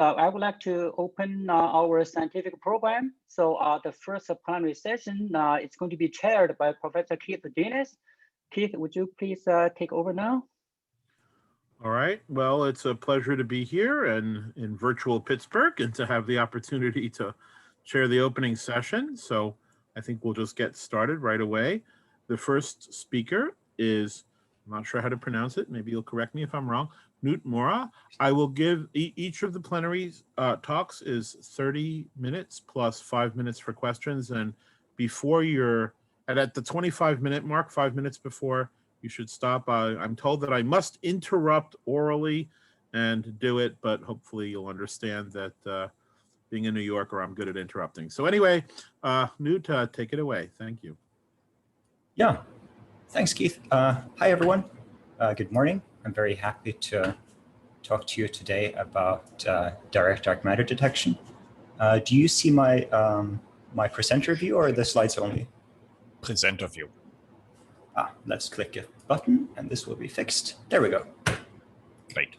I would like to open our scientific program. So the first plenary session is going to be chaired by Professor Keith Dennis. Keith, would you please take over now? All right. Well, it's a pleasure to be here and in virtual Pittsburgh and to have the opportunity to chair the opening session. So I think we'll just get started right away. The first speaker is, I'm not sure how to pronounce it. Maybe you'll correct me if I'm wrong. Knut Morå. I will give each of the plenary talks is 30 minutes plus 5 minutes for questions. And before you're at the 25-minute mark, 5 minutes before, you should stop. I'm told that I must interrupt orally and do it, but hopefully you'll understand that being a New Yorker, I'm good at interrupting. So anyway, Knut, take it away. Thank you. Yeah, thanks, Keith. Hi, everyone. Good morning. I'm very happy to talk to you today about direct dark matter detection. Do you see my my presenter view or the slides only? Presenter view. Let's click a button and this will be fixed. There we go. Great.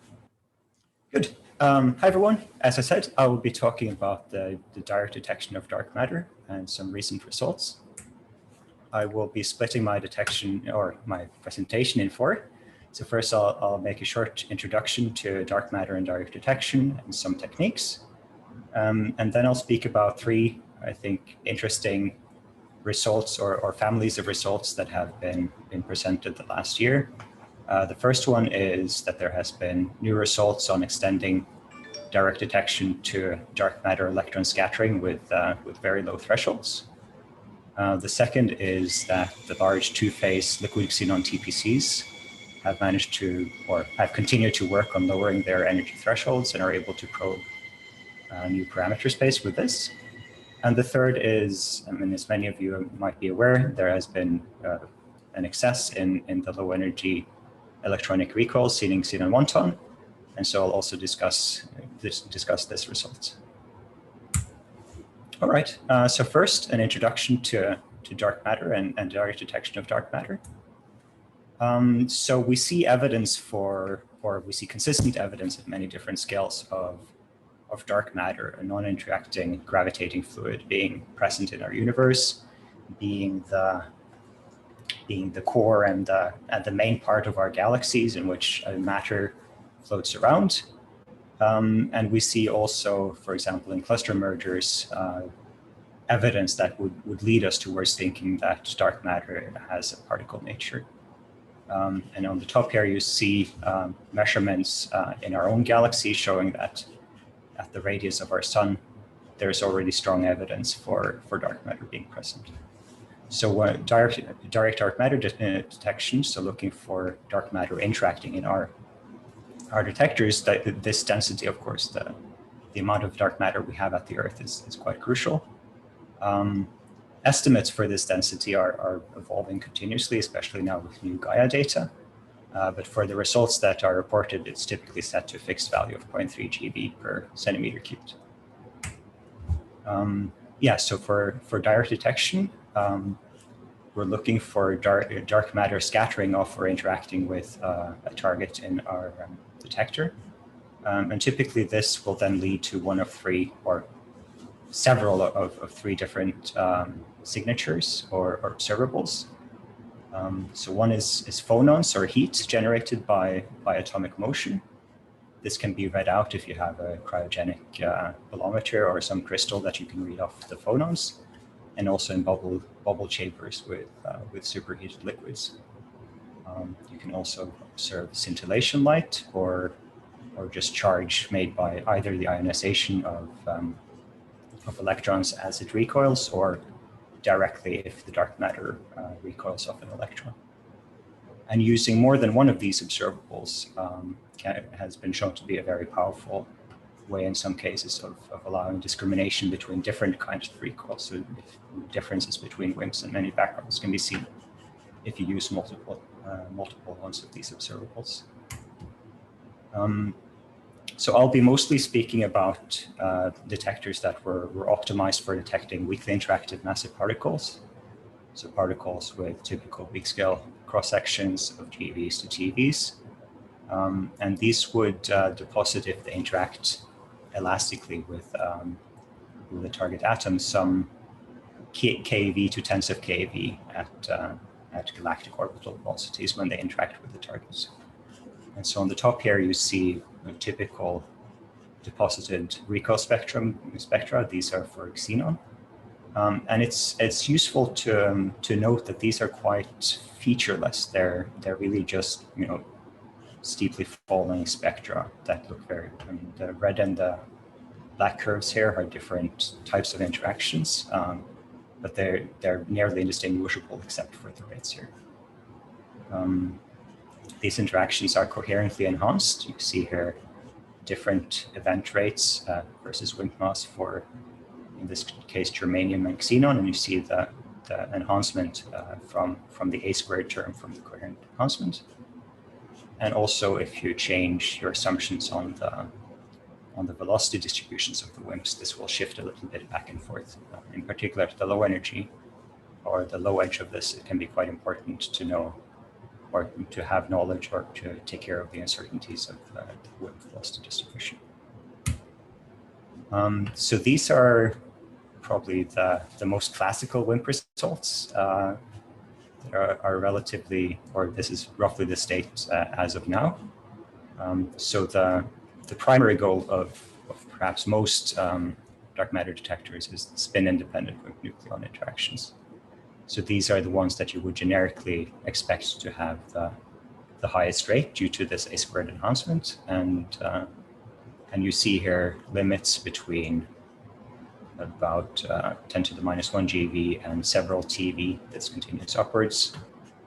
Good. Hi, everyone. As I said, I will be talking about the direct detection of dark matter and some recent results. I will be splitting my detection or my presentation in four. So first, I'll make a short introduction to dark matter and direct detection and some techniques. And then I'll speak about three, I think, interesting results or families of results that have been presented the last year. The first one is that there has been new results on extending direct detection to dark matter electron scattering with very low thresholds. The second is that the large two-phase liquid xenon TPCs have managed to, or have continued to work on lowering their energy thresholds and are able to probe new parameter space with this. And the third is, I mean, as many of you might be aware, there has been an excess in the low energy electronic recoils seen in xenon 1 ton. And so I'll also discuss this result. All right, so first, an introduction to dark matter and direct detection of dark matter. So we see evidence for, or we see consistent evidence at many different scales of dark matter, a non-interacting gravitating fluid being present in our universe, being the core and the main part of our galaxies in which matter floats around. And we see also, for example, in cluster mergers, evidence that would lead us towards thinking that dark matter has a particle nature. And on the top here, you see measurements in our own galaxy showing that at the radius of our sun, there's already strong evidence for dark matter being present. So direct dark matter detection, so looking for dark matter interacting in our detectors, this density, of course, the amount of dark matter we have at the Earth is quite crucial. Estimates for this density are evolving continuously, especially now with new Gaia data. But for the results that are reported, it's typically set to a fixed value of 0.3 GeV per centimeter cubed. Yeah, so for direct detection, we're looking for dark matter scattering off or interacting with a target in our detector. And typically this will then lead to one of three or several of three different signatures or observables. So one is phonons or heat generated by atomic motion. This can be read out if you have a cryogenic bolometer or some crystal that you can read off the phonons, and also in bubble chambers with superheated liquids. You can also observe scintillation light or just charge made by either the ionization of electrons as it recoils, or directly if the dark matter recoils off an electron. And using more than one of these observables has been shown to be a very powerful way in some cases of allowing discrimination between different kinds of recoils. So differences between WIMPs and many backgrounds can be seen if you use multiple ones of these observables. So I'll be mostly speaking about detectors that were optimized for detecting weakly interactive massive particles. So particles with typical weak scale cross-sections of GeVs to TeVs. And these would deposit if they interact elastically with the target atom some keV to tens of keV at galactic orbital velocities when they interact with the target. And so on the top here, you see a typical deposited recoil spectra. These are for xenon. And it's useful to note that these are quite featureless. They're really just, you know, steeply falling spectra that look very, I mean, the red and the black curves here are different types of interactions, but they're nearly indistinguishable except for the rates here. These interactions are coherently enhanced. You see here different event rates versus WIMP mass for, in this case, germanium and xenon, and you see the enhancement from the A squared term from the coherent enhancement. And also, if you change your assumptions on the velocity distributions of the WIMPs, this will shift a little bit back and forth. In particular, to the low energy or the low edge of this, it can be quite important to know or to have knowledge or to take care of the uncertainties of the WIMP velocity distribution. So these are probably the most classical WIMP results. Are relatively, or this is roughly the state as of now. So the primary goal of perhaps most dark matter detectors is spin-independent WIMP nucleon interactions. So these are the ones that you would generically expect to have the highest rate due to this A squared enhancement, and you see here limits between about 10 to the minus 1 GeV and several TeV that's continuous upwards,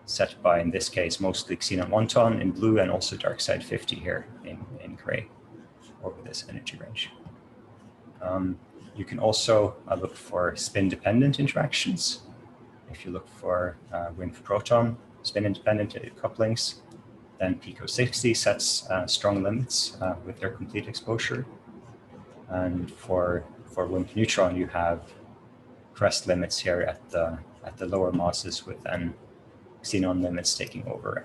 set by, in this case, mostly xenon 1 ton in blue and also dark side 50 here in gray over this energy range. You can also look for spin-dependent interactions. If you look for WIMP proton spin-independent couplings, then Pico 60 sets strong limits with their complete exposure. And for WIMP neutron, you have crest limits here at the lower masses, with then xenon limits taking over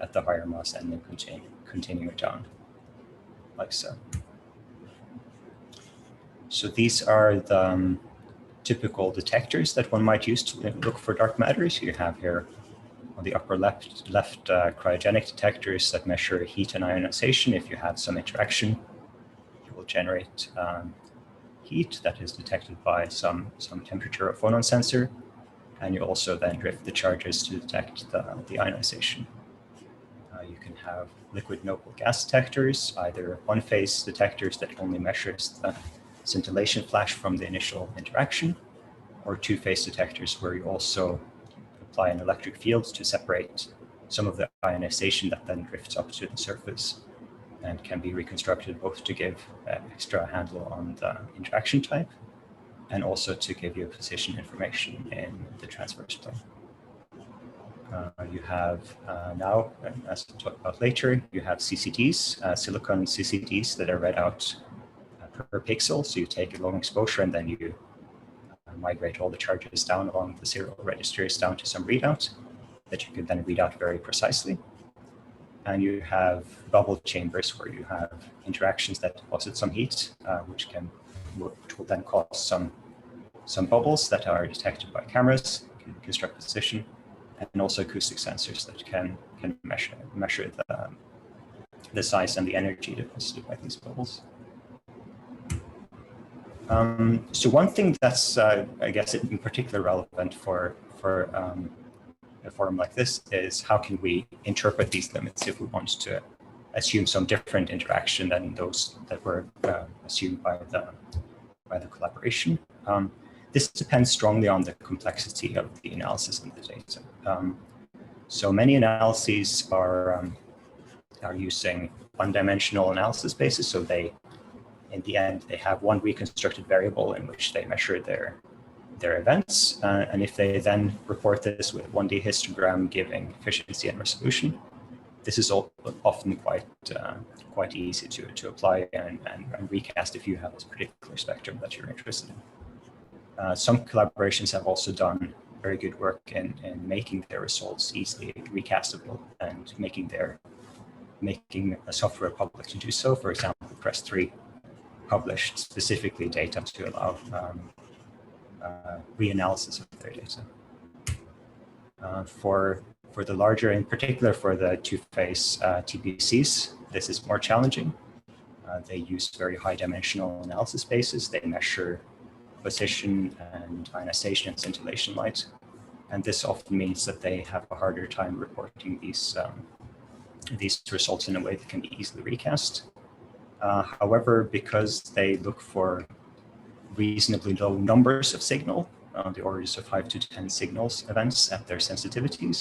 at the higher mass and then continuing down like so. So these are the typical detectors that one might use to look for dark matter. So you have here on the upper left cryogenic detectors that measure heat and ionization. If you have some interaction, you will generate heat that is detected by some temperature or phonon sensor, and you also then drift the charges to detect the ionization. You can have liquid noble gas detectors, either one-phase detectors that only measures the scintillation flash from the initial interaction, or two-phase detectors where you also apply an electric field to separate some of the ionization that then drifts up to the surface and can be reconstructed both to give extra handle on the interaction type and also to give you position information in the transverse plane. You have now, as we'll talk about later, you have CCDs, silicon CCDs that are read out per pixel. So you take a long exposure and then you migrate all the charges down along the serial registers down to some readout that you can then read out very precisely. And you have bubble chambers where you have interactions that deposit some heat, which will then cause some bubbles that are detected by cameras, can construct position, and also acoustic sensors that can measure the size and the energy deposited by these bubbles. So one thing that's, I guess, in particular relevant for a forum like this is how can we interpret these limits if we want to assume some different interaction than those that were assumed by the collaboration. This depends strongly on the complexity of the analysis and the data. So many analyses are using one-dimensional analysis basis. So in the end, they have one reconstructed variable in which they measure their events. And if they then report this with 1D histogram giving efficiency and resolution, this is often quite easy to apply and recast if you have this particular spectrum that you're interested in. Some collaborations have also done very good work in making their results easily recastable and making a software public to do so. For example, Crest 3 published specifically data to allow reanalysis of their data. For the larger, in particular for the two-phase TBCs, this is more challenging. They use very high-dimensional analysis spaces. They measure position and ionization and scintillation light, and this often means that they have a harder time reporting these results in a way that can be easily recast. However, because they look for reasonably low numbers of signal, on the orders of 5 to 10 signals events at their sensitivities,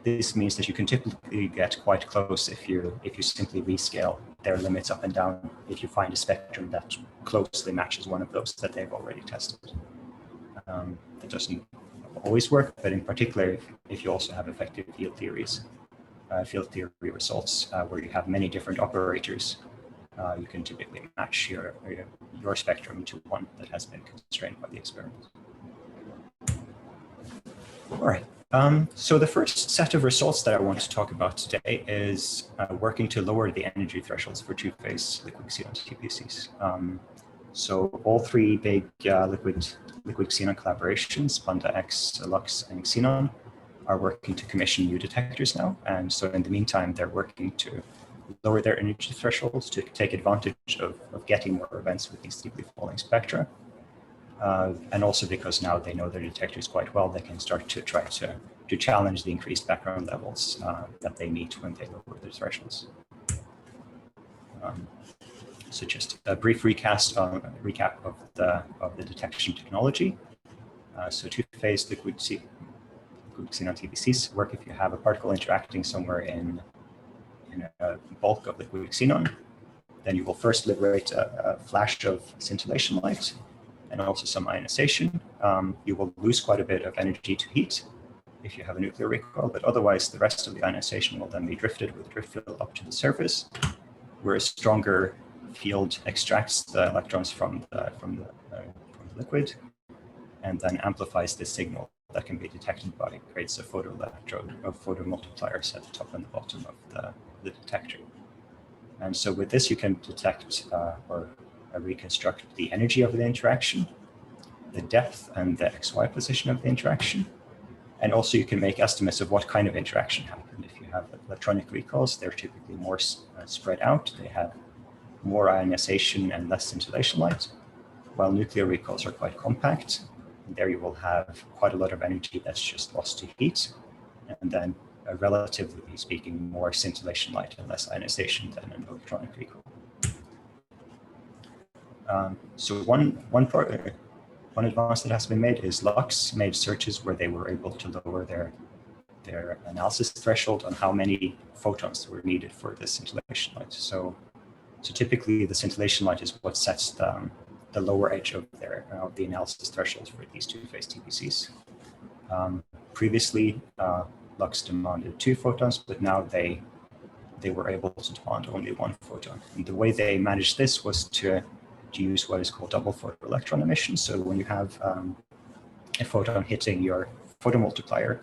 this means that you can typically get quite close if you simply rescale their limits up and down, if you find a spectrum that closely matches one of those that they've already tested. That doesn't always work, but in particular, if you also have effective field theory results where you have many different operators, you can typically match your spectrum to one that has been constrained by the experiment. All right. So the first set of results that I want to talk about today is working to lower the energy thresholds for two-phase liquid xenon TBCs. So all three big liquid xenon collaborations, PandaX, Lux, and Xenon, are working to commission new detectors now. And so in the meantime, they're working to lower their energy thresholds to take advantage of getting more events with these steeply falling spectra. And also because now they know their detectors quite well, they can start to try to challenge the increased background levels that they meet when they lower their thresholds. So just a brief recap of the detection technology. So two-phase liquid xenon TBCs work if you have a particle interacting somewhere in a bulk of liquid xenon. Then you will first liberate a flash of scintillation light and also some ionization. You will lose quite a bit of energy to heat if you have a nuclear recoil, but otherwise the rest of the ionization will then be drifted with drift field up to the surface, where a stronger field extracts the electrons from the liquid and then amplifies the signal that can be detected by creates a photoelectrode of photomultipliers at the top and the bottom of the detector. And so with this, you can detect or reconstruct the energy of the interaction, the depth and the XY position of the interaction. And also you can make estimates of what kind of interaction happened. If you have electronic recoils, they're typically more spread out. They have more ionization and less scintillation light, while nuclear recoils are quite compact. And there you will have quite a lot of energy that's just lost to heat. And then relatively speaking, more scintillation light and less ionization than an electronic recoil. So one advance that has been made is Lux made searches where they were able to lower their analysis threshold on how many photons were needed for the scintillation light. So typically the scintillation light is what sets the lower edge of the analysis thresholds for these two-phase TBCs. Previously, Lux demanded 2 photons, but now they were able to demand only 1 photon. And the way they managed this was to use what is called double photoelectron emission. So when you have a photon hitting your photomultiplier,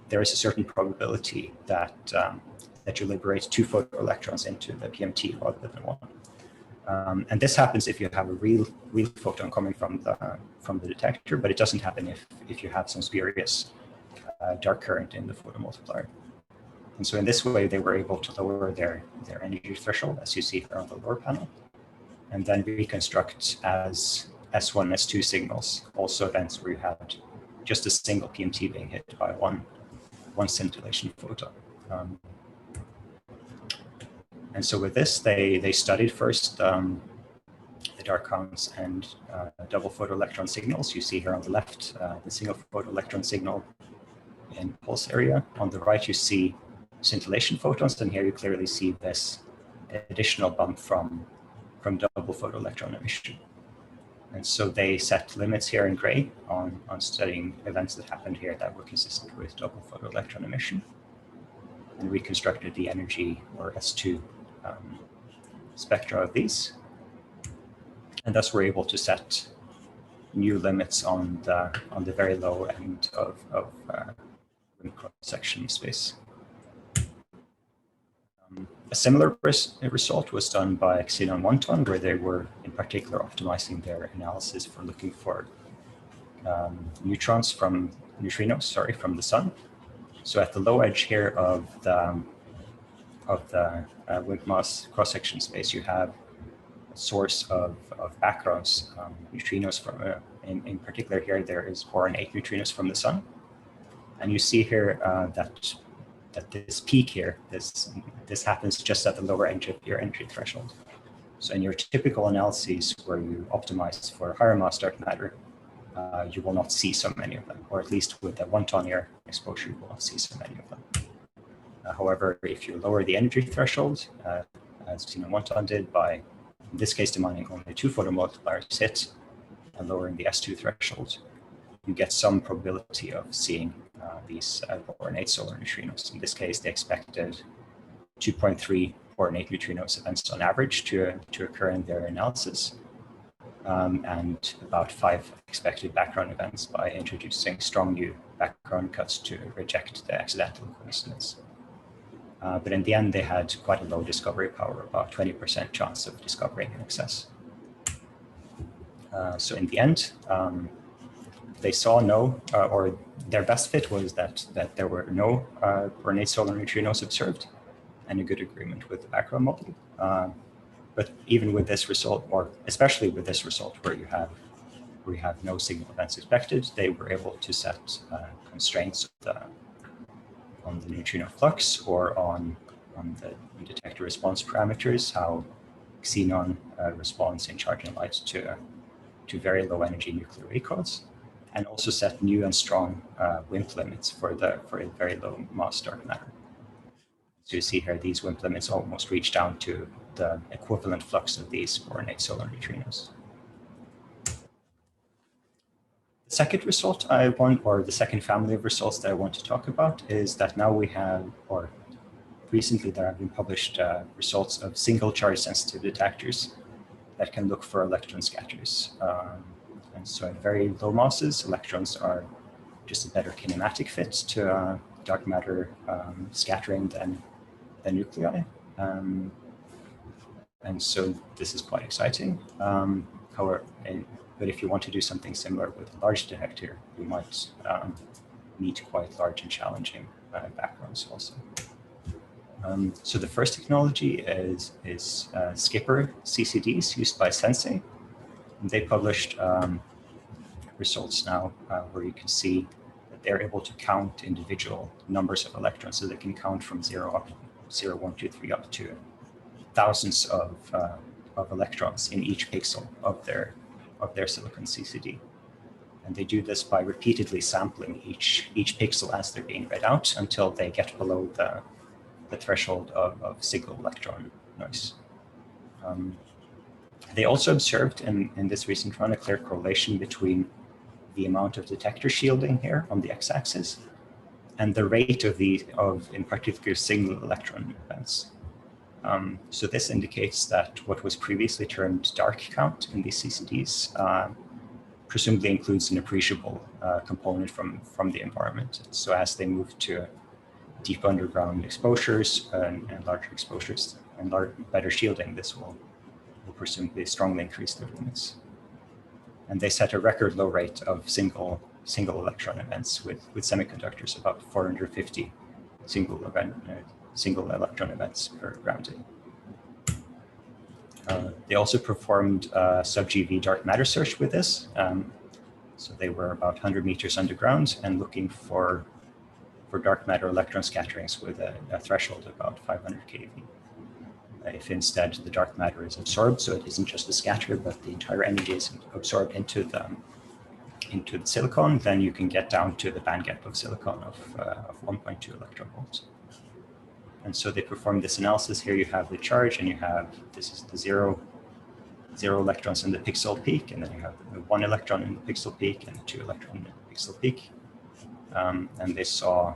there is a certain probability that you liberate 2 photoelectrons into the PMT rather than 1. And this happens if you have a real photon coming from the detector, but it doesn't happen if you have some spurious dark current in the photomultiplier. And so in this way, they were able to lower their energy threshold, as you see here on the lower panel, and then reconstruct as S1, S2 signals, also events where you had just a single PMT being hit by one scintillation photon. And so with this, they studied first the dark counts and double photoelectron signals. You see here on the left, the single photoelectron signal in pulse area. On the right, you see scintillation photons, and here you clearly see this additional bump from double photoelectron emission. And so they set limits here in gray on studying events that happened here that were consistent with double photoelectron emission, and reconstructed the energy or S2 spectra of these, and thus we're able to set new limits on the very low end of rim cross-section space. A similar result was done by Xenon 1-ton, where they were in particular optimizing their analysis for looking for neutrinos from the sun. So at the low edge here of the WIMP mass cross-section space, you have a source of backgrounds, neutrinos from, in particular here, there is boron 8 neutrinos from the sun. And you see here that this peak here, this happens just at the lower edge of your entry threshold. So in your typical analyses where you optimize for higher mass dark matter, you will not see so many of them, or at least with the 1-ton air exposure, you will not see so many of them. However, if you lower the energy threshold, as Xenon 1-ton did by, in this case, demanding only 2 photomultipliers hit and lowering the S2 threshold, you get some probability of seeing these boron 8 solar neutrinos. In this case, they expected 2.3 boron 8 neutrinos events on average to occur in their analysis, and about 5 expected background events by introducing strong new background cuts to reject the accidental coincidence. But in the end, they had quite a low discovery power, about 20% chance of discovering an excess. So in the end, they saw no, or their best fit was that there were no boron 8 solar neutrinos observed, and a good agreement with the background model. But even with this result, or especially with this result, where you have no signal events expected, they were able to set constraints on the neutrino flux or on the detector response parameters, how xenon responds in charge and light to very low energy nuclear recoils, and also set new and strong WIMP limits for very low mass dark matter. So you see here, these WIMP limits almost reach down to the equivalent flux of these boron 8 solar neutrinos. The second result the second family of results that I want to talk about is that now we have, or recently there have been published results of single charge sensitive detectors that can look for electron scatters. And so at very low masses, electrons are just a better kinematic fit to dark matter scattering than nuclei. And so this is quite exciting. However, but if you want to do something similar with a large detector, you might need quite large and challenging backgrounds also. So the first technology is skipper CCDs used by Sensei. And they published results now where you can see that they're able to count individual numbers of electrons. So they can count from 0, 1, 2, 3 up to thousands of electrons in each pixel of their silicon CCD. And they do this by repeatedly sampling each pixel as they're being read out until they get below the threshold of single electron noise. They also observed in this recent run a clear correlation between the amount of detector shielding here on the x-axis and the rate of in particular single electron events. So this indicates that what was previously termed dark count in these CCDs presumably includes an appreciable component from the environment. So as they move to deep underground exposures and larger exposures and better shielding, this will presumably strongly increase their limits. And they set a record low rate of single electron events with semiconductors, about 450 single electron events per ground day. They also performed sub-GeV dark matter search with this. So they were about 100 meters underground and looking for dark matter electron scatterings with a threshold of about 500 keV. If instead the dark matter is absorbed, so it isn't just a scatter, but the entire energy is absorbed into the silicon, then you can get down to the bandgap of silicon of 1.2 electron volts. And so they perform this analysis. Here you have the charge, and this is the zero electrons in the pixel peak, and then you have 1 electron in the pixel peak and 2 electron in the pixel peak. And they saw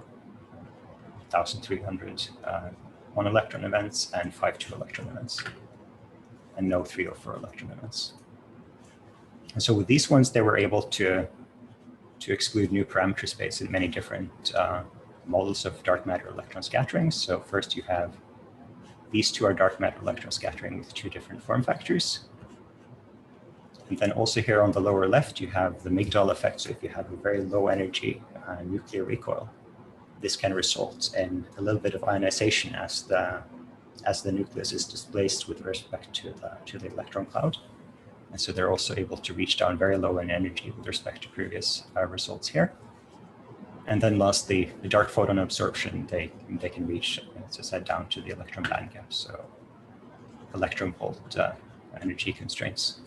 1,300 1 electron events and 5 2 electron events, and no 3 or 4 electron events. And so with these ones, they were able to exclude new parameter space in many different models of dark matter electron scattering. So first you have these two are dark matter electron scattering with two different form factors. And then also here on the lower left, you have the Migdal effect. So if you have a very low energy nuclear recoil, this can result in a little bit of ionization as the nucleus is displaced with respect to the electron cloud. And so they're also able to reach down very low in energy with respect to previous results here. And then lastly, the dark photon absorption, they can reach, as I said, down to the electron band gap. So electron volt energy constraints.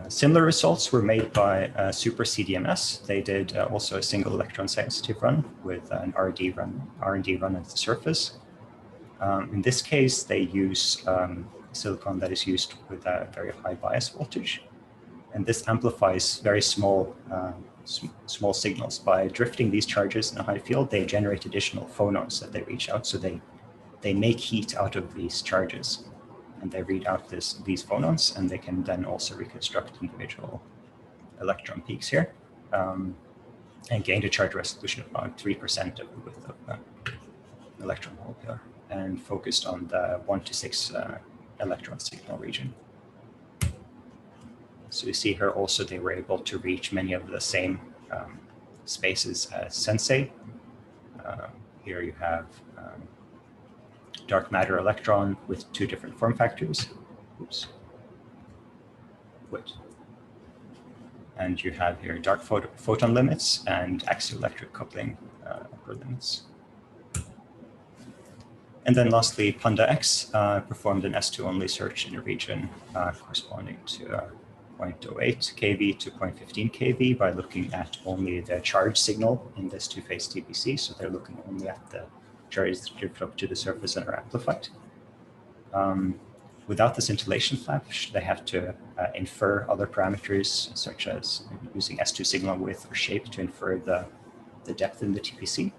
Similar results were made by Super CDMS. They did also a single electron sensitive run with an R&D run at the surface. In this case, they use silicon that is used with a very high bias voltage. And this amplifies very small signals. By drifting these charges in a high field, they generate additional phonons that they reach out. So they make heat out of these charges. And they read out these phonons, and they can then also reconstruct individual electron peaks here, and gain a charge resolution of about 3% of the width of the electron hole here, and focused on the 1 to 6 electron signal region. So you see here also they were able to reach many of the same spaces as Sensei. Here you have dark matter electron with two different form factors. Oops. Wait. And you have here dark photon limits and axioelectric coupling upper limits. And then lastly, Panda X performed an S2 only search in a region corresponding to 0.08 kV to 0.15 kV by looking at only the charge signal in this two-phase TPC. So they're looking only at the charges that drift up to the surface and are amplified. Without the scintillation flash, they have to infer other parameters, such as using S2 signal width or shape to infer the depth in the TPC.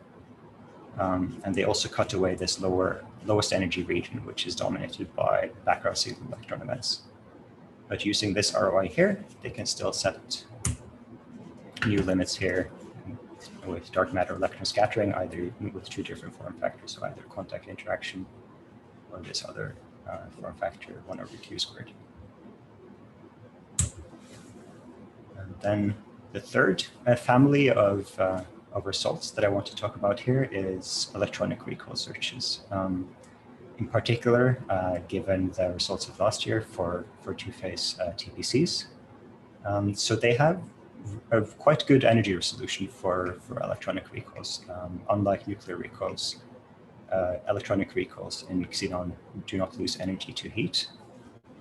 And they also cut away this lowest energy region, which is dominated by background signal electron events. But using this ROI here, they can still set new limits here with dark matter electron scattering, either with two different form factors, so either contact interaction or this other form factor 1/2 squared. And then the third family of results that I want to talk about here is electronic recoil searches. In particular, given the results of last year for two-phase TPCs. So they have a quite good energy resolution for electronic recoils. Unlike nuclear recoils, electronic recoils in xenon do not lose energy to heat.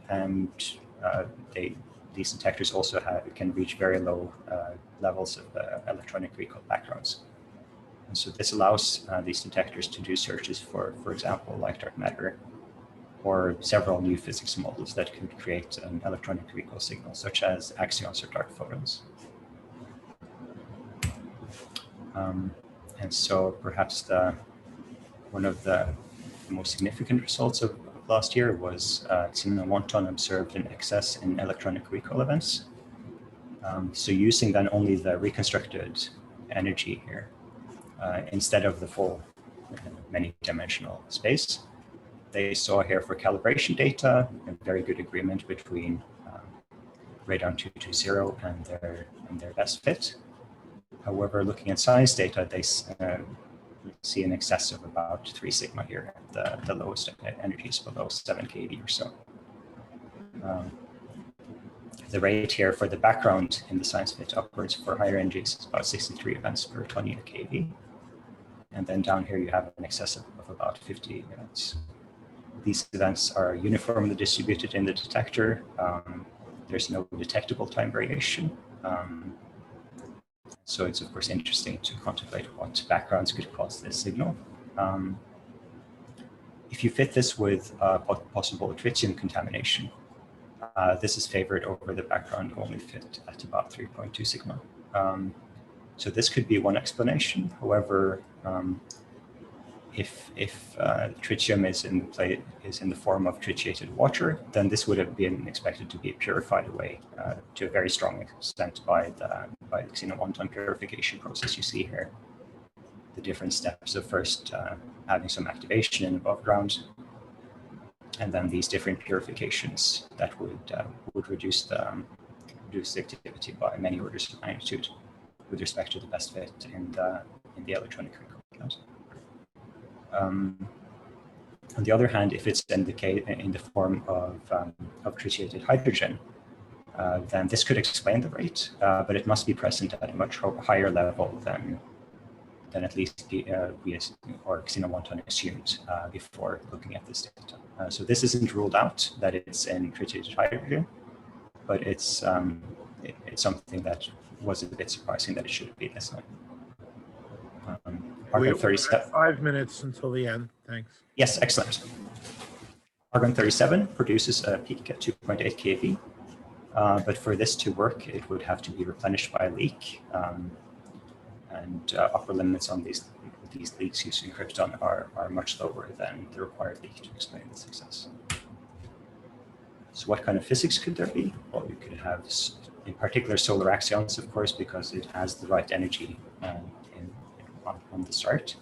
And these detectors also can reach very low levels of electronic recoil backgrounds. And so this allows these detectors to do searches for example, like dark matter, or several new physics models that could create an electronic recoil signal, such as axions or dark photons. And so perhaps one of the most significant results of last year was xenon wonton observed in excess in electronic recoil events. So using then only the reconstructed energy here, instead of the full many-dimensional space, they saw here for calibration data a very good agreement between radon 220 and their best fit. However, looking at size data, they see an excess of about 3 sigma here. The lowest energy is below 7 kV or so. The rate here for the background in the science fit upwards for higher energies is about 63 events per 20 kV. And then down here you have an excess of about 50 events. These events are uniformly distributed in the detector. There's no detectable time variation. So it's of course interesting to contemplate what backgrounds could cause this signal. If you fit this with possible tritium contamination, this is favored over the background only fit at about 3.2 sigma. So this could be one explanation. However, if tritium is in the form of tritiated water, then this would have been expected to be purified away to a very strong extent by the xenon wonton purification process you see here. different steps of first having some activation in above ground, and then these different purifications that would reduce the activity by many orders of magnitude with respect to the best fit in the electronic recall count. On the other hand, if it's in the form of tritiated hydrogen, then this could explain the rate, but it must be present at a much higher level than at least we or Xeno1 assumed before looking at this data. So this isn't ruled out that it's in tritiated hydrogen, but it's something that was a bit surprising that it should be this way. We have 5 minutes until the end. Thanks. Yes, excellent. Argon 37 produces a peak at 2.8 kV, but for this to work, it would have to be replenished by a leak, and upper limits on these leaks using krypton are much lower than the required leak to explain the success. So what kind of physics could there be? Well, you could have, in particular, solar axions, of course, because it has the right energy on the start.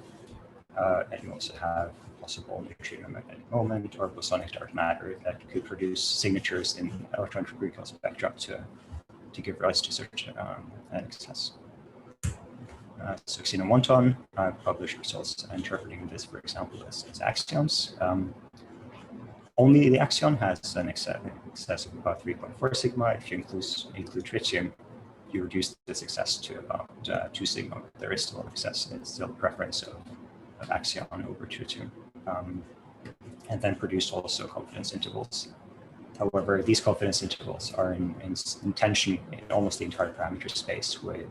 And you also have possible neutrino-magnetic moment or bosonic dark matter that could produce signatures in electronic recall spectra to give rise to such an excess. So Xeno1 published results interpreting this, for example, as axions. Only the axion has an excess of about 3.4 sigma. If you include tritium, you reduce this excess to about 2 sigma. But there is still an excess. It's still a preference of axion over tritium. And then produced also confidence intervals. However, these confidence intervals are in tension in almost the entire parameter space with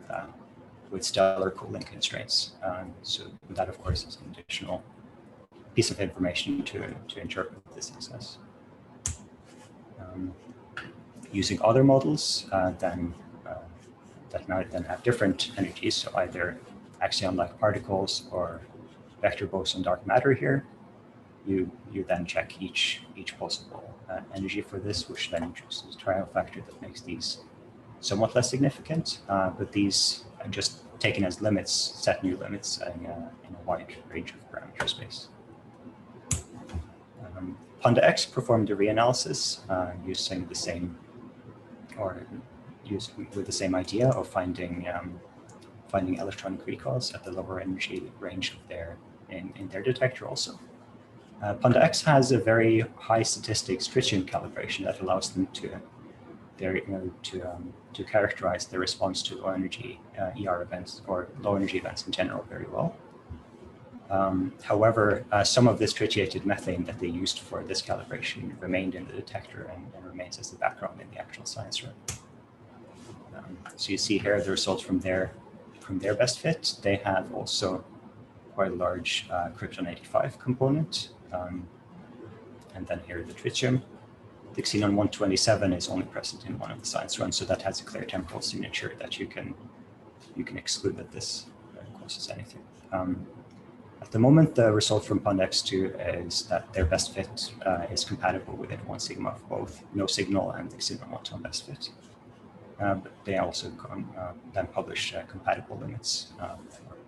stellar cooling constraints. So that, of course, is an additional piece of information to interpret this success. Using other models that might then have different energies, so either axion-like particles or vector boson dark matter here, you then check each possible energy for this, which then introduces a trial factor that makes these somewhat less significant, but these are just taken as limits, set new limits in a wide range of parameter space. Panda X performed a reanalysis using the same, with the same idea of finding electronic recalls at the lower energy range of in their detector also. Panda X has a very high statistics tritium calibration that allows them to characterize the response to low energy ER events or low energy events in general very well. However, some of this tritiated methane that they used for this calibration remained in the detector and remains as the background in the actual science run. So you see here the results from their best fit. They have also quite a large krypton 85 component, and then here the tritium. The xenon 127 is only present in one of the science runs, so that has a clear temporal signature that you can exclude that this causes anything. At the moment, the result from Panda X2 is that their best fit is compatible within 1 sigma of both no signal and the Xeno1 best fit. But they also then publish compatible limits,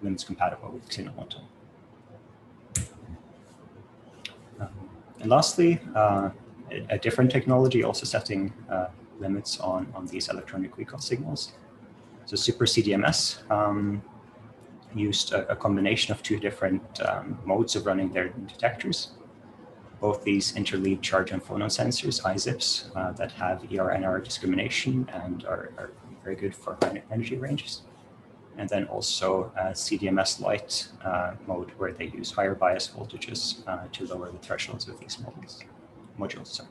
limits compatible with Xeno1. And lastly, a different technology also setting limits on these electronic recall signals. So Super CDMS used a combination of 2 different modes of running their detectors. Both these interleaved charge and phonon sensors, IZIPs, that have ER-NR discrimination and are very good for high energy ranges. And then also CDMS light mode, where they use higher bias voltages to lower the thresholds of these modules.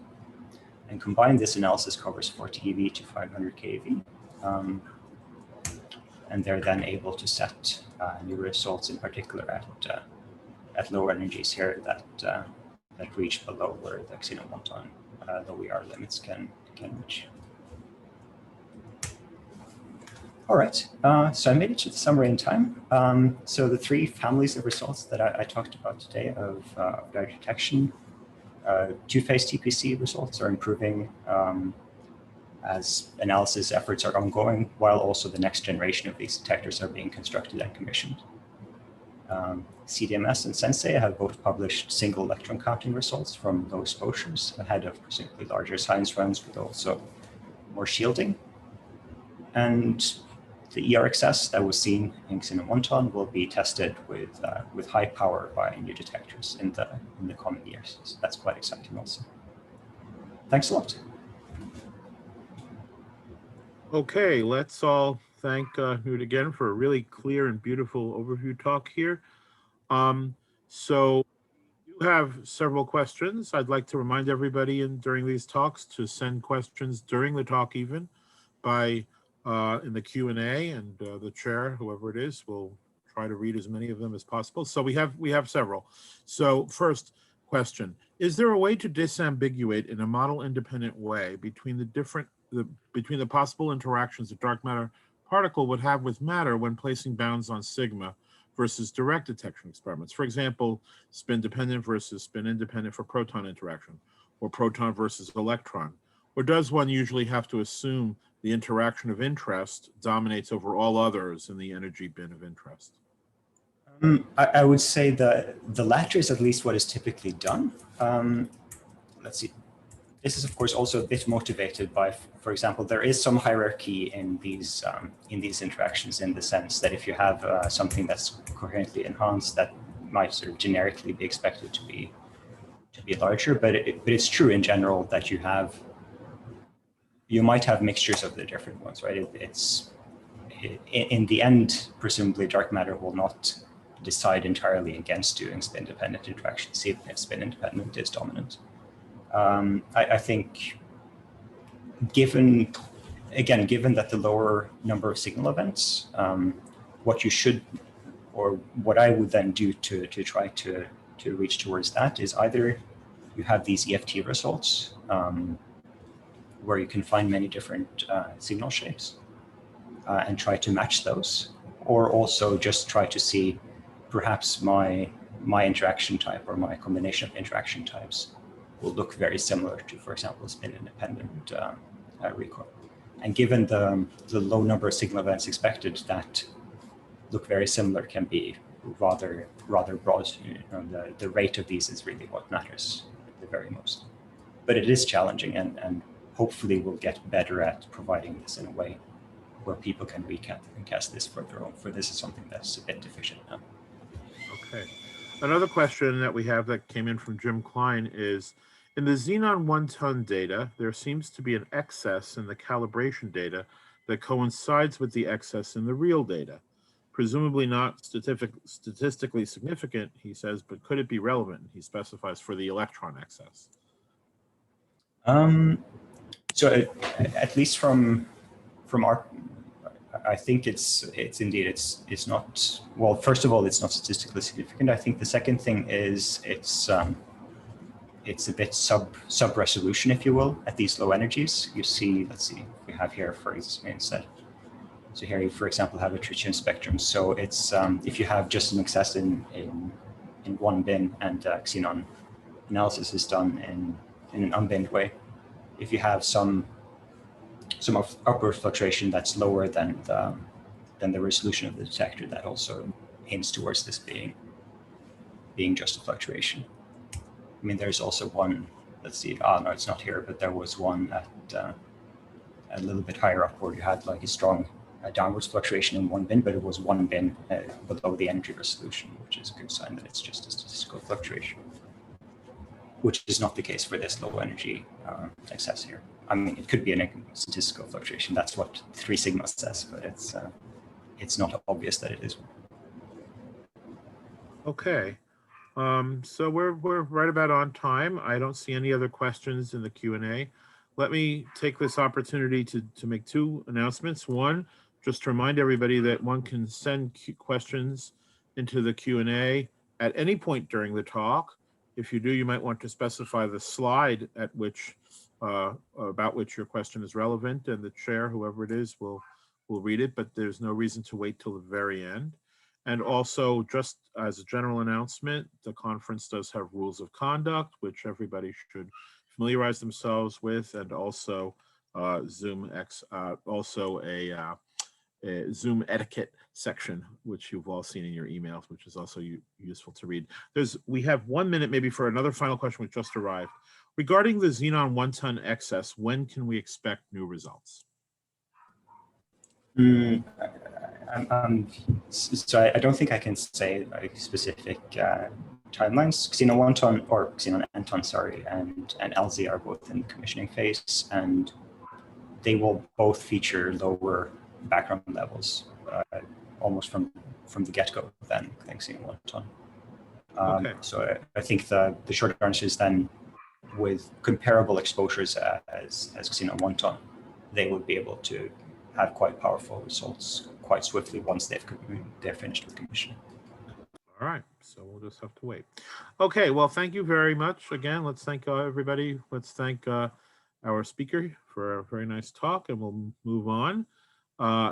And combined, this analysis covers 40 eV to 500 kV. And they're then able to set new results, in particular at lower energies here that reach below where the Xeno1 low ER limits can reach. All right, so I made it to the summary in time. So the 3 families of results that I talked about today of dye detection, 2-phase TPC results are improving as analysis efforts are ongoing, while also the next generation of these detectors are being constructed and commissioned. CDMS and Sensei have both published single electron counting results from low exposures ahead of presumably larger science runs, but also more shielding. And the ERXS that was seen in Xenon 1 ton will be tested with high power by new detectors in the coming years. So that's quite exciting also. Thanks a lot. Okay, let's all thank Knut again for a really clear and beautiful overview talk here. So you have several questions. I'd like to remind everybody during these talks to send questions during the talk even by in the Q&A, and the chair, whoever it is, will try to read as many of them as possible. So we have several. So first question, is there a way to disambiguate in a model independent way between the possible interactions a dark matter particle would have with matter when placing bounds on sigma versus direct detection experiments? For example, spin dependent versus spin independent for proton interaction, or proton versus electron. Or does one usually have to assume the interaction of interest dominates over all others in the energy bin of interest? I would say the latter is at least what is typically done. Let's see. This is, of course, also a bit motivated by, for example, there is some hierarchy in these interactions, in the sense that if you have something that's coherently enhanced, that might sort of generically be expected to be larger. But it's true in general that you might have mixtures of the different ones, right? In the end, presumably, dark matter will not decide entirely against doing spin-dependent interactions, even if spin-independent is dominant. I think, given that the lower number of signal events, what I would then do to try to reach towards that is either you have these EFT results where you can find many different signal shapes and try to match those, or also just try to see perhaps my interaction type or my combination of interaction types will look very similar to, for example, spin-independent recoil. And given the low number of signal events expected that look very similar can be rather broad. The rate of these is really what matters the very most. But it is challenging, and hopefully we'll get better at providing this in a way where people can recast this for their own, for this is something that's a bit deficient now. Okay. Another question that we have that came in from Jim Klein is, in the Xenon 1 ton data, there seems to be an excess in the calibration data that coincides with the excess in the real data. Presumably not statistically significant, he says, but could it be relevant? He specifies for the electron excess. So at least from our, I think it's not, well, first of all, it's not statistically significant. I think the second thing is it's a bit sub resolution, if you will, at these low energies. You see, let's see, we have here for instead. So here you, for example, have a tritium spectrum. So it's if you have just an excess in one bin and xenon analysis is done in an unbinned way, if you have some upward fluctuation that's lower than the resolution of the detector, that also hints towards this being just a fluctuation. I mean, there's also one, let's see, no, it's not here, but there was one at a little bit higher up where you had like a strong downwards fluctuation in one bin, but it was one bin below the energy resolution, which is a good sign that it's just a statistical fluctuation, which is not the case for this low energy excess here. I mean, it could be a statistical fluctuation. That's what 3 sigma says, but it's not obvious that it is. Okay. So we're right about on time. I don't see any other questions in the Q&A. Let me take this opportunity to make 2 announcements. One, just to remind everybody that one can send questions into the Q&A at any point during the talk. If you do, you might want to specify the slide at which about which your question is relevant, and the chair, whoever it is, will read it, but there's no reason to wait till the very end. And also, just as a general announcement, the conference does have rules of conduct, which everybody should familiarize themselves with, and also also Zoom etiquette section, which you've all seen in your emails, which is also useful to read. We have 1 minute maybe for another final question which just arrived. Regarding the xenon 1 ton excess, when can we expect new results? So I don't think I can say like specific timelines. Xenon 1 ton or Xenon N ton, sorry, and LZ are both in the commissioning phase, and they will both feature lower background levels almost from the get-go than Xenon 1 ton. Okay. So I think the short answer is then with comparable exposures as Xenon 1 ton, they would be able to have quite powerful results quite swiftly once they're finished with commissioning. All right, so we'll just have to wait. Okay, well, thank you very much. Again, let's thank everybody. Let's thank our speaker for a very nice talk, and we'll move on.